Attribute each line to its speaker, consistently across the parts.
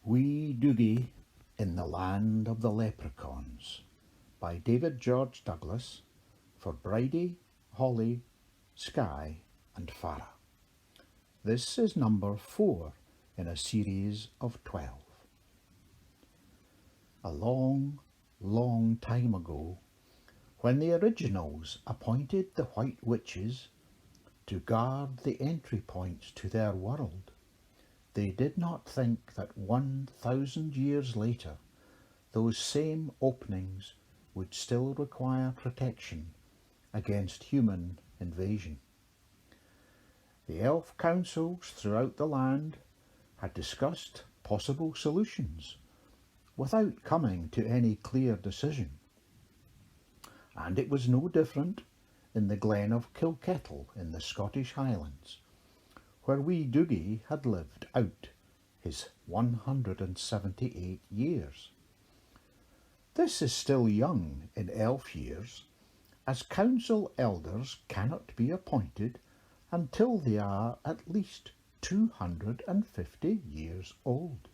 Speaker 1: Wee Dougie in the Land of the Leprechauns by David George Douglas for Bridie, Holly, Skye and Farah. This is number 4 in a series of 12. A long, long time ago, when the originals appointed the White Witches to guard the entry points to their world, they did not think that 1,000 years later those same openings would still require protection against human invasion. The elf councils throughout the land had discussed possible solutions without coming to any clear decision. And it was no different in the Glen of Kilkettle in the Scottish Highlands, where wee Dougie had lived out his 178 years. This is still young in elf years, as council elders cannot be appointed until they are at least 250 years old.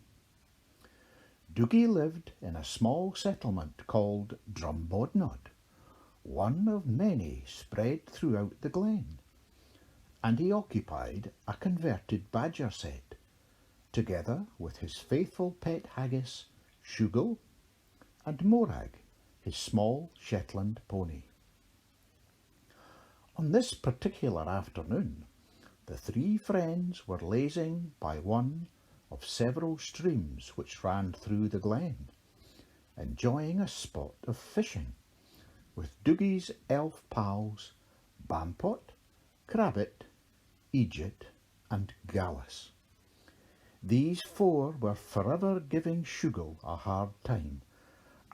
Speaker 1: Dougie lived in a small settlement called Drumbodnod, one of many spread throughout the glen, and he occupied a converted badger set, together with his faithful pet haggis, Shugel, and Morag, his small Shetland pony. On this particular afternoon, the three friends were lazing by one of several streams which ran through the glen, enjoying a spot of fishing with Dougie's elf pals Bampot, Crabbit, Egypt and Gallus. These four were forever giving Shugel a hard time,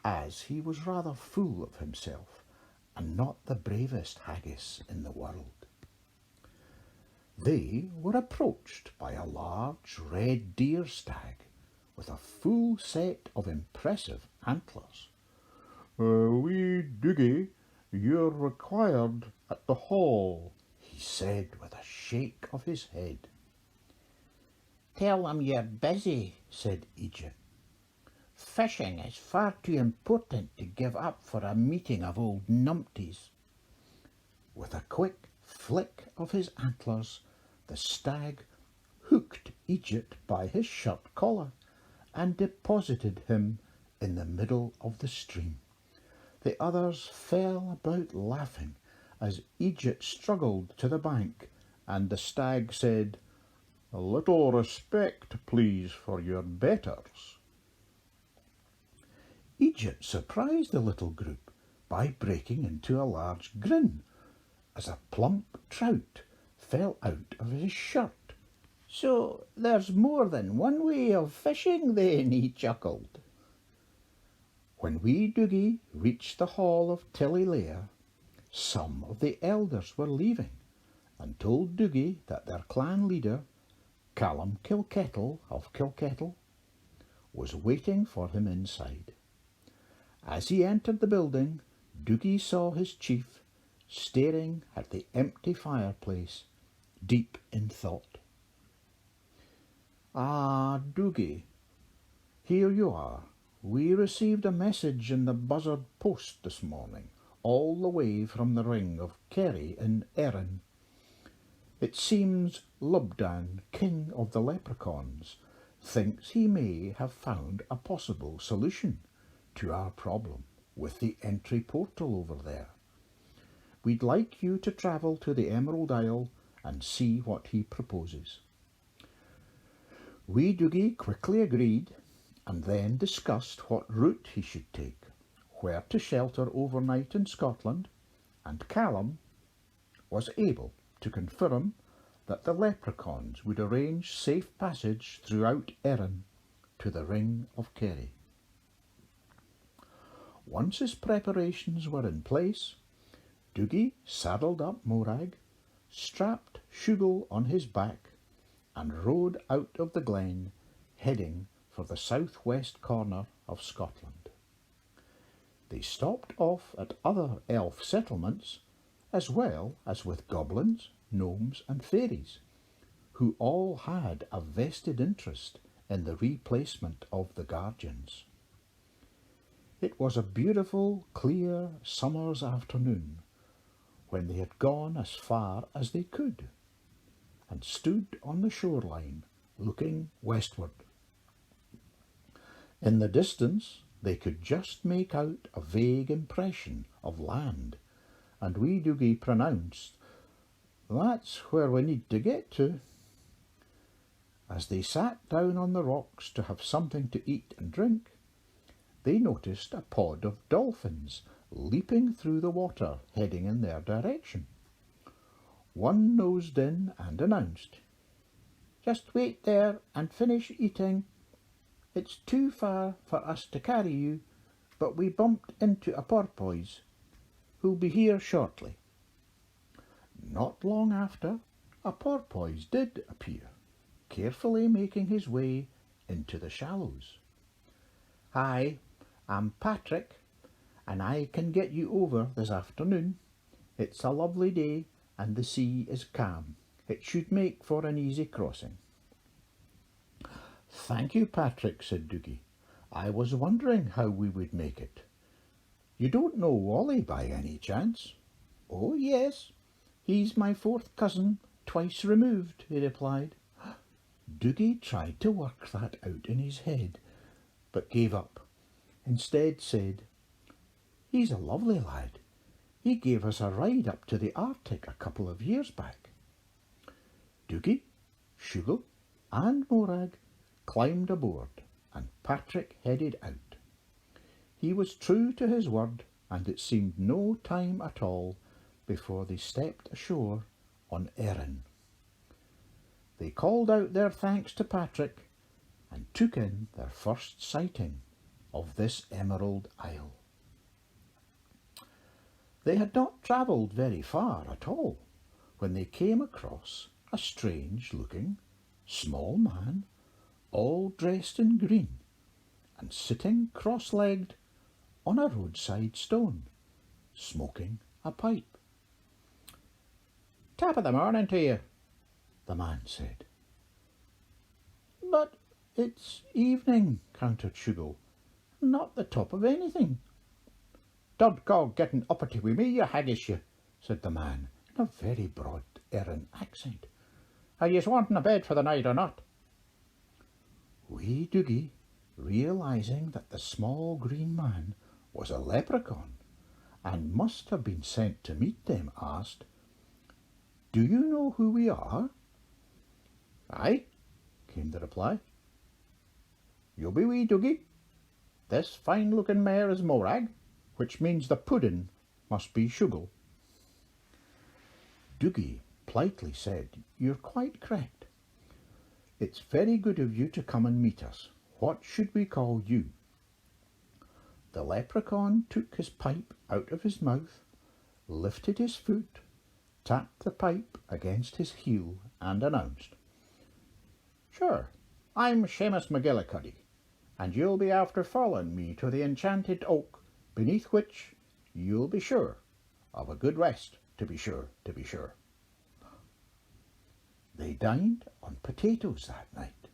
Speaker 1: as he was rather full of himself and not the bravest haggis in the world. They were approached by a large red deer stag with a full set of impressive antlers. Wee Dougie, you're required at the hall," he said with a shake of his head.
Speaker 2: "Tell them you're busy," said Egypt. "Fishing is far too important to give up for a meeting of old numpties."
Speaker 1: With a quick flick of his antlers, the stag hooked Egypt by his shirt collar and deposited him in the middle of the stream. The others fell about laughing as Egypt struggled to the bank, and the stag said, "A little respect, please, for your betters." Egypt surprised the little group by breaking into a large grin as a plump trout fell out of his shirt.
Speaker 2: "So there's more than one way of fishing then," he chuckled.
Speaker 1: When wee Dougie reached the hall of Tillylair, some of the elders were leaving and told Dougie that their clan leader, Callum Kilkettle of Kilkettle, was waiting for him inside. As he entered the building, Dougie saw his chief staring at the empty fireplace, deep in thought. "Ah, Dougie, here you are. We received a message in the Buzzard Post this morning, all the way from the ring of Kerry in Erin. It seems Lubdan, king of the Leprechauns, thinks he may have found a possible solution to our problem with the entry portal over there. We'd like you to travel to the Emerald Isle and see what he proposes." Wee Dougie quickly agreed, and then discussed what route he should take, where to shelter overnight in Scotland, and Callum was able to confirm that the Leprechauns would arrange safe passage throughout Erin to the ring of Kerry. Once his preparations were in place, Dougie saddled up Morag, strapped Shugel on his back, and rode out of the glen, heading for the southwest corner of Scotland. They stopped off at other elf settlements, as well as with goblins, gnomes and fairies, who all had a vested interest in the replacement of the guardians. It was a beautiful, clear summer's afternoon when they had gone as far as they could and stood on the shoreline looking westward. In the distance they could just make out a vague impression of land, and wee Dougie pronounced, "That's where we need to get to." As they sat down on the rocks to have something to eat and drink, they noticed a pod of dolphins leaping through the water, heading in their direction. One nosed in and announced, "Just wait there and finish eating. It's too far for us to carry you, but we bumped into a porpoise who'll be here shortly." Not long after, a porpoise did appear, carefully making his way into the shallows. "Hi, I'm Patrick, and I can get you over this afternoon. It's a lovely day and the sea is calm. It should make for an easy crossing." "Thank you, Patrick," said Dougie. "I was wondering how we would make it. You don't know Wally by any chance?" "Oh, yes. He's my fourth cousin, twice removed," he replied. Dougie tried to work that out in his head, but gave up. Instead said, "He's a lovely lad. He gave us a ride up to the Arctic a couple of years back." Dougie, Shugle and Morag climbed aboard, and Patrick headed out. He was true to his word, and it seemed no time at all before they stepped ashore on Erin. They called out their thanks to Patrick and took in their first sighting of this Emerald Isle. They had not travelled very far at all when they came across a strange-looking, small man, all dressed in green, and sitting cross-legged on a roadside stone, smoking a pipe.
Speaker 2: "Top of the morning to you,"
Speaker 1: the man said.
Speaker 2: "But it's evening," countered Shugle. "Not the top of anything."
Speaker 1: "Don't go getting uppity wi' me, you haggis you," said the man in a very broad Erin accent.
Speaker 2: "Are yous wanting a bed for the night or not?"
Speaker 1: Wee Dougie, realising that the small green man was a leprechaun and must have been sent to meet them, asked, "Do you know who we are?"
Speaker 2: "Aye," came the reply.
Speaker 1: "You'll be wee Dougie. This fine-looking mare is Morag, which means the puddin' must be Shugle." Dougie politely said, "You're quite correct. It's very good of you to come and meet us. What should we call you?" The leprechaun took his pipe out of his mouth, lifted his foot, tapped the pipe against his heel, and announced, "Sure, I'm Seamus McGillicuddy, and you'll be after following me to the enchanted oak, beneath which you'll be sure of a good rest, to be sure, to be sure." They dined on potatoes that night.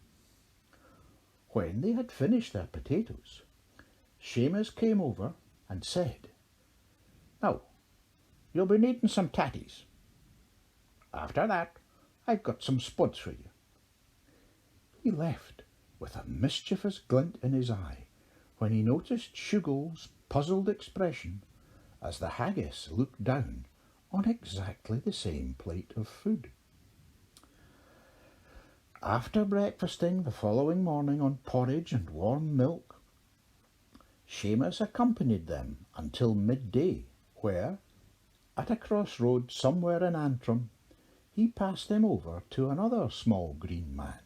Speaker 1: When they had finished their potatoes, Seamus came over and said, "Now, you'll be needing some tatties. After that, I've got some spuds for you." He left with a mischievous glint in his eye when he noticed Shugle's puzzled expression as the haggis looked down on exactly the same plate of food. After breakfasting the following morning on porridge and warm milk, Seamus accompanied them until midday, where, at a crossroad somewhere in Antrim, he passed them over to another small green man.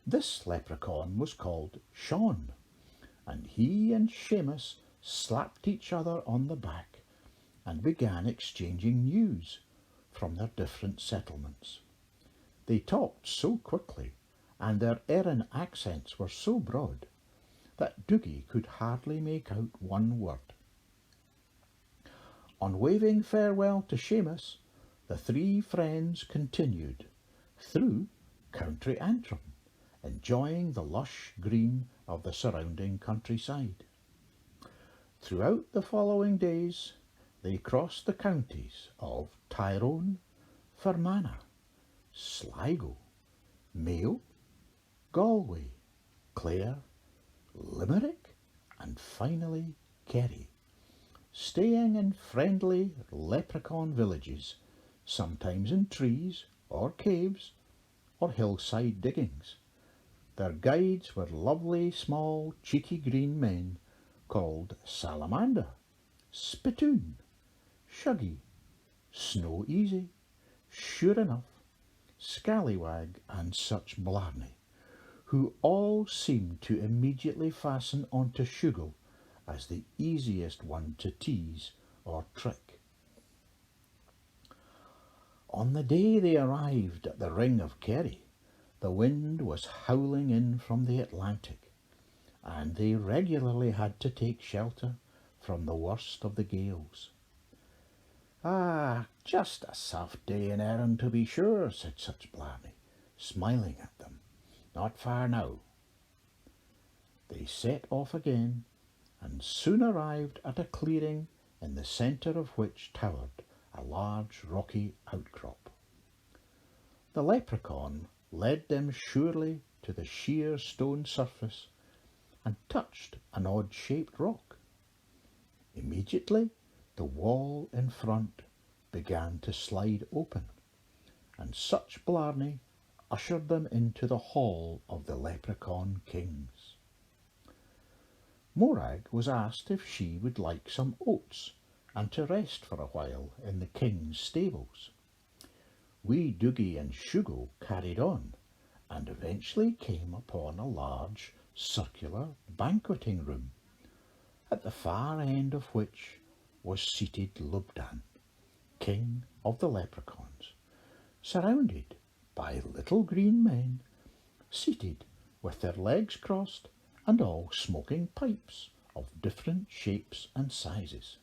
Speaker 1: This leprechaun was called Sean, and he and Seamus slapped each other on the back and began exchanging news from their different settlements. They talked so quickly, and their Erin accents were so broad, that Dougie could hardly make out one word. On waving farewell to Seamus, the three friends continued through County Antrim enjoying the lush green of the surrounding countryside. Throughout the following days, they crossed the counties of Tyrone, Fermanagh, Sligo, Mayo, Galway, Clare, Limerick, and finally Kerry, staying in friendly leprechaun villages, sometimes in trees or caves or hillside diggings. Their guides were lovely small cheeky green men called Salamander, Spittoon, Shuggy, Snow Easy, Sure Enough, Scallywag, and such blarney, who all seemed to immediately fasten onto Shugo as the easiest one to tease or trick. On the day they arrived at the Ring of Kerry, the wind was howling in from the Atlantic, and they regularly had to take shelter from the worst of the gales. "Ah, just a soft day in Erin, to be sure," said such Blarney, smiling at them. "Not far now." They set off again, and soon arrived at a clearing in the centre of which towered a large rocky outcrop. The leprechaun led them surely to the sheer stone surface and touched an odd-shaped rock. Immediately the wall in front began to slide open, and such Blarney ushered them into the hall of the leprechaun kings. Morag was asked if she would like some oats and to rest for a while in the king's stables. Wee Dougie and Shugo carried on, and eventually came upon a large circular banqueting room, at the far end of which was seated Lubdan, king of the leprechauns, surrounded by little green men, seated with their legs crossed and all smoking pipes of different shapes and sizes.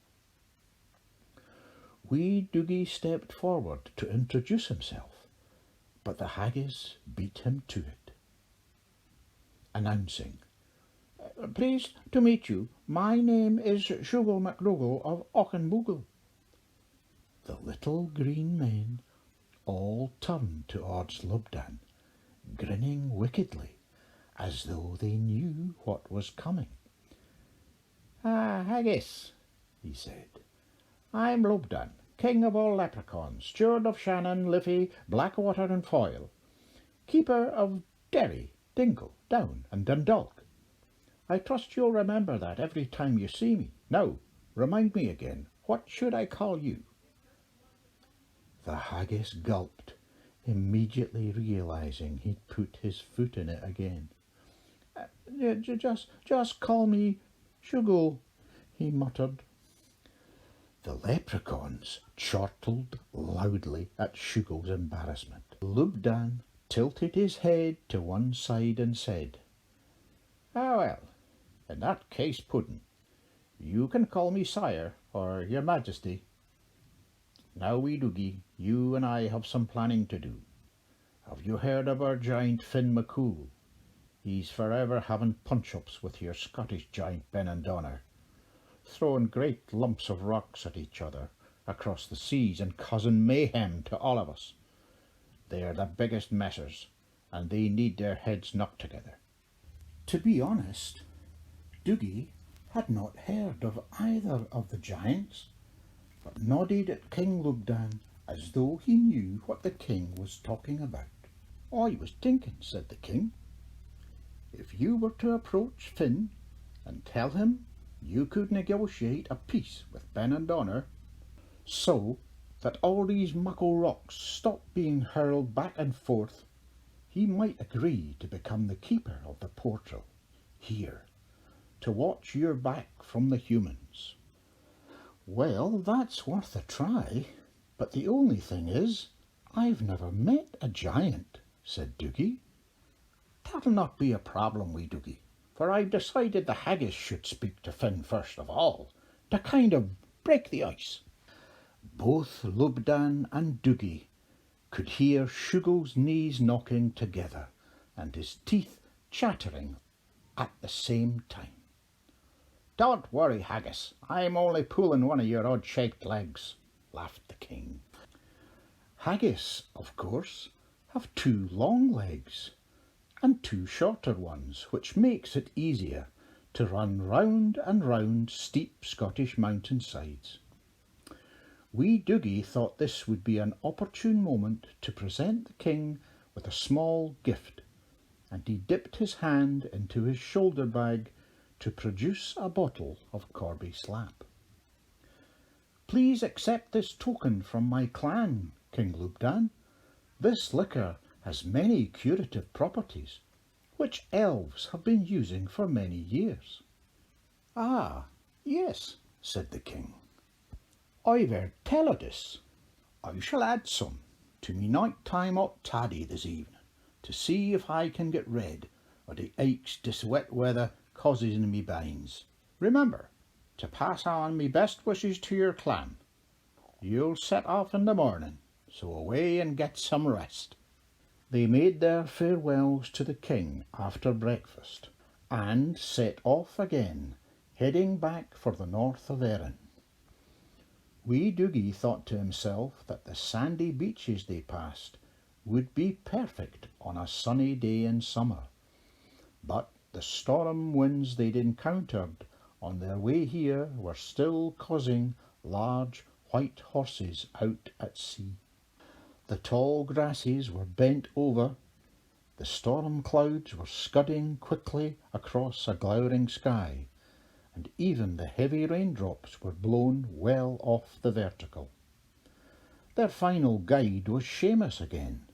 Speaker 1: Wee Dougie stepped forward to introduce himself, but the haggis beat him to it, announcing, "Pleased to meet you. My name is Shugo MacDougall of Auchenboogle." The little green men all turned towards Lubdan, grinning wickedly, as though they knew what was coming. "Ah, haggis," he said. "I'm Lubdan, king of all leprechauns, steward of Shannon, Liffey, Blackwater and Foyle, keeper of Derry, Dingle, Down and Dundalk. I trust you'll remember that every time you see me. Now, remind me again, what should I call you?" The haggis gulped, immediately realizing he'd put his foot in it again. Just call me Shugo," he muttered. The leprechauns chortled loudly at Shugo's embarrassment. Lubdan tilted his head to one side and said, "Ah, well, in that case, Puddin', you can call me Sire or Your Majesty. Now, wee Dougie, you and I have some planning to do. Have you heard of our giant Finn McCool? He's forever having punch-ups with your Scottish giant Ben and Donner, throwing great lumps of rocks at each other across the seas and causing mayhem to all of us. They're the biggest messers, and they need their heads knocked together." To be honest, Dougie had not heard of either of the giants, but nodded at King Lubdan as though he knew what the king was talking about. "I was thinking," said the king, "if you were to approach Finn and tell him you could negotiate a peace with Ben and Donner, so that all these muckle rocks stopped being hurled back and forth, he might agree to become the keeper of the portal here, to watch your back from the humans." "Well, that's worth a try, but the only thing is, I've never met a giant," said Dougie. "That'll not be a problem, wee Dougie, for I've decided the haggis should speak to Finn first of all, to kind of break the ice." Both Lubdan and Dougie could hear Shugo's knees knocking together and his teeth chattering at the same time. "Don't worry, Haggis, I'm only pulling one of your odd-shaped legs," laughed the king. Haggis, of course, have 2 long legs and 2 shorter ones, which makes it easier to run round and round steep Scottish mountain sides. Wee Dougie thought this would be an opportune moment to present the king with a small gift, and he dipped his hand into his shoulder bag to produce a bottle of Corby Slap. "Please accept this token from my clan, King Lubdan. This liquor has many curative properties, which elves have been using for many years." "Ah, yes," said the king. "I've heard tell o' this. I shall add some to me night-time hot toddy this evening, to see if I can get rid of the aches this wet weather causes in me banes. Remember to pass on me best wishes to your clan. You'll set off in the morning, so away and get some rest." They made their farewells to the king after breakfast and set off again, heading back for the north of Erin. Wee Dougie thought to himself that the sandy beaches they passed would be perfect on a sunny day in summer, but the storm winds they'd encountered on their way here were still causing large white horses out at sea. The tall grasses were bent over, the storm clouds were scudding quickly across a glowering sky, and even the heavy raindrops were blown well off the vertical. Their final guide was Seamus again,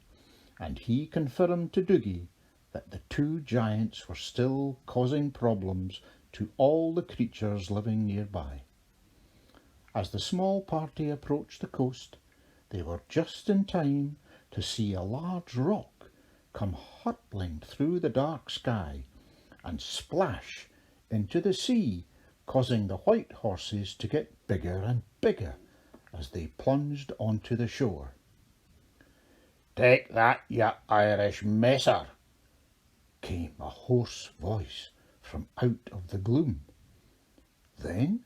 Speaker 1: and he confirmed to Dougie that the 2 giants were still causing problems to all the creatures living nearby. As the small party approached the coast, they were just in time to see a large rock come hurtling through the dark sky and splash into the sea, causing the white horses to get bigger and bigger as they plunged onto the shore. "Take that, you Irish messer!" came a hoarse voice from out of the gloom. Then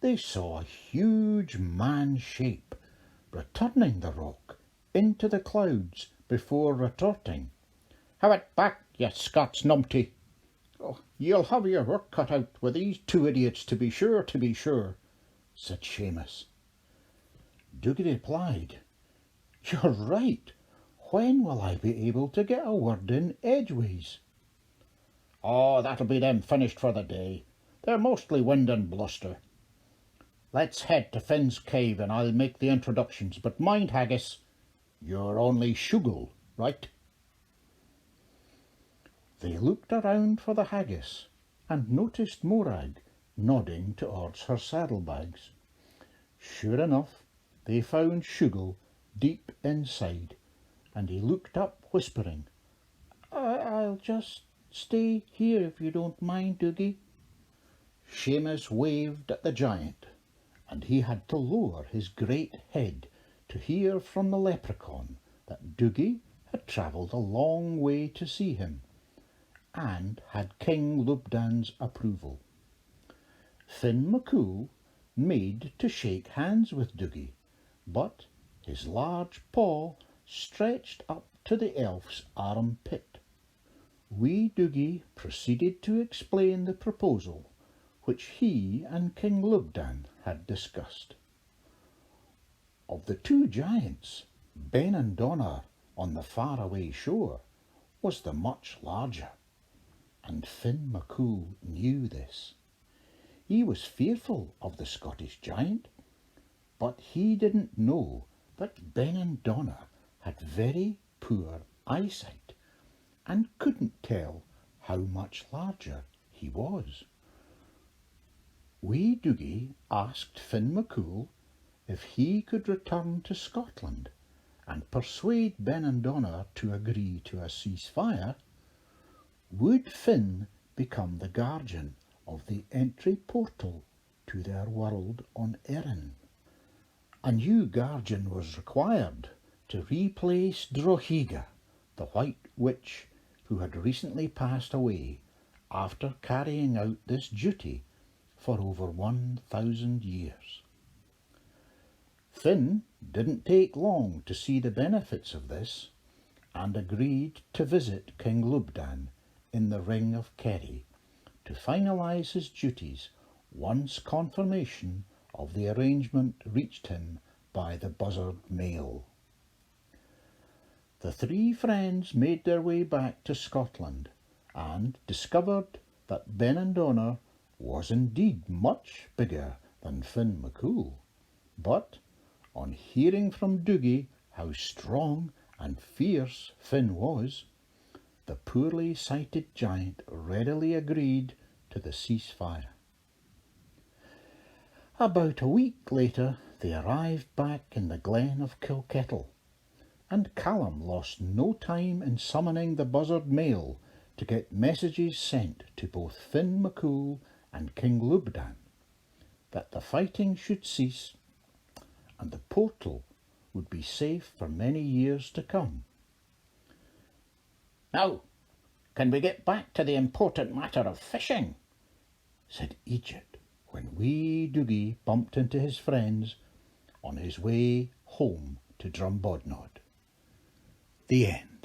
Speaker 1: they saw a huge man shape returning the rock into the clouds before retorting, "Have it back, you Scots numpty!" "Oh, you'll have your work cut out with these 2 idiots, to be sure, said Seamus. Dougie replied, "You're right. When will I be able to get a word in edgeways?" "Oh, that'll be them finished for the day. They're mostly wind and bluster. Let's head to Finn's cave and I'll make the introductions. But mind, Haggis, you're only Shugal, right?" They looked around for the haggis and noticed Morag nodding towards her saddlebags. Sure enough, they found Shugal deep inside, and he looked up whispering, I'll just stay here if you don't mind, Dougie." Seamus waved at the giant, and he had to lower his great head to hear from the leprechaun that Dougie had travelled a long way to see him, and had King Lubdan's approval. Finn MacCool made to shake hands with Dougie, but his large paw stretched up to the elf's armpit. Wee Dougie proceeded to explain the proposal which he and King Lubdan had discussed. Of the 2 giants, Ben and Donner on the faraway shore was the much larger, and Finn MacCool knew this. He was fearful of the Scottish giant, but he didn't know that Ben and Donner had very poor eyesight and couldn't tell how much larger he was. Wee Dougie asked Finn MacCool if he could return to Scotland and persuade Ben and Donner to agree to a ceasefire. Would Finn become the guardian of the entry portal to their world on Erin? A new guardian was required to replace Drohiga, the White Witch who had recently passed away after carrying out this duty for over 1,000 years. Finn didn't take long to see the benefits of this, and agreed to visit King Lubdan in the Ring of Kerry to finalise his duties once confirmation of the arrangement reached him by the buzzard mail. The three friends made their way back to Scotland and discovered that Benandonner was indeed much bigger than Finn McCool, but on hearing from Dougie how strong and fierce Finn was, the poorly sighted giant readily agreed to the ceasefire. About a week later they arrived back in the glen of Kilkettle, and Callum lost no time in summoning the buzzard mail to get messages sent to both Finn McCool and King Lubdan that the fighting should cease and the portal would be safe for many years to come.
Speaker 2: "Now, can we get back to the important matter of fishing?"
Speaker 1: said Egypt when wee Dougie bumped into his friends on his way home to Drumbodnod. The end.